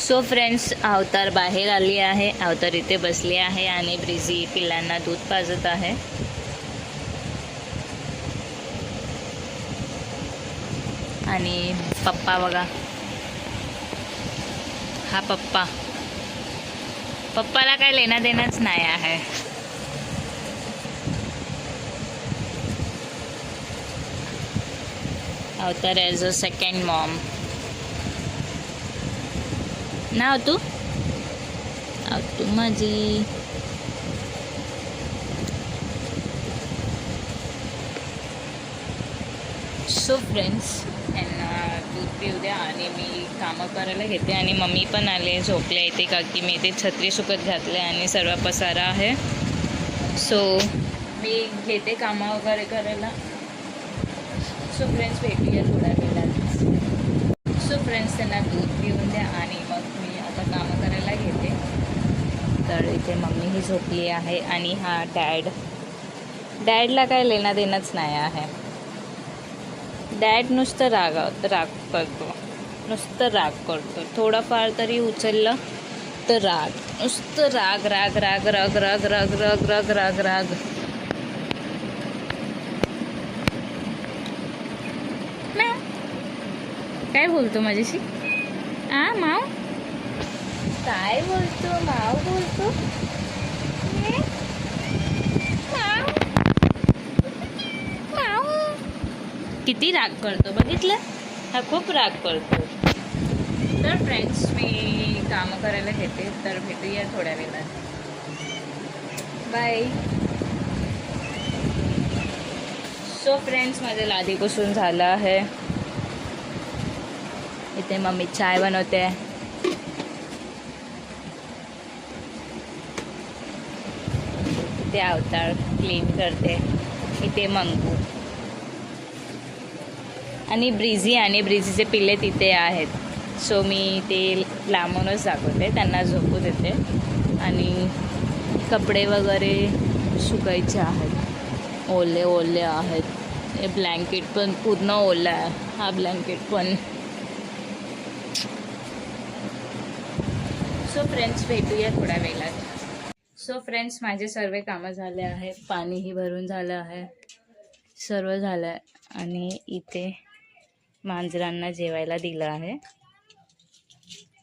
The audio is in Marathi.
सो फ्रेंड्स, अवतार बाहेर आली आहे. अवतार इथे बसली आहे आणि ब्रिझी पिल्लांना दूध पाजत आहे. आणि पप्पा बघा, हा पप्पाला काय लेणं देणंच नाही आहे. अवतार ॲज अ सेकंड मॉम. नाव तू माझी. सो फ्रेंड्स, यांना दूध पिऊ द्या आणि मी कामं करायला घेते. आणि मम्मी पण आले, झोपले इथे, का की मी इथे छत्री सुकत घातले आणि सर्व पसारा आहे. सो मी घेते कामं वगैरे करायला. सो फ्रेंड्स, भेटूया थोड्या वेळात. सो फ्रेंड्स, त्यांना दूध पिऊन द्या आणि मग मी आता कामं करायला घेते. तर इथे मम्मी ही झोपली आहे आणि हा डॅडला काय लेणं देणंच नाही आहे. डॅड नुसतं राग करतो. थोडाफार तरी उचललं तर राग, नुसतं राग. काय बोलतो माझ्याशी? माव काय बोलतो? माव बोलतो. किती राग करतो बघितलं, हा खूप राग करतो. तर फ्रेंड्स, मी कामं करायला घेते. तर भेटूया थोड्या वेळात. बाय. सो फ्रेंड्स, माझं लादी पुसून झालं आहे. इथे मम्मी चाय बनवते. इथे अवतार क्लीन करते. इथे मंगू आणि ब्रिझीचे पिल्ले तिथे आहेत. सो मी ते लांबूनच दाखवते, त्यांना झोपू देते. आणि कपडे वगैरे सुकायचे आहेत, ओले आहेत. हे ब्लँकेट पण पूर्ण ओला आहे, हा ब्लँकेट पण. सो फ्रेंड्स, भेटूया थोड्या वेळात. सो फ्रेंड्स, माझे सर्व कामं झाले आहे. पाणीही भरून झालं आहे, सर्व झालं आहे. आणि इथे मांजरांना जेवायला दिलं आहे.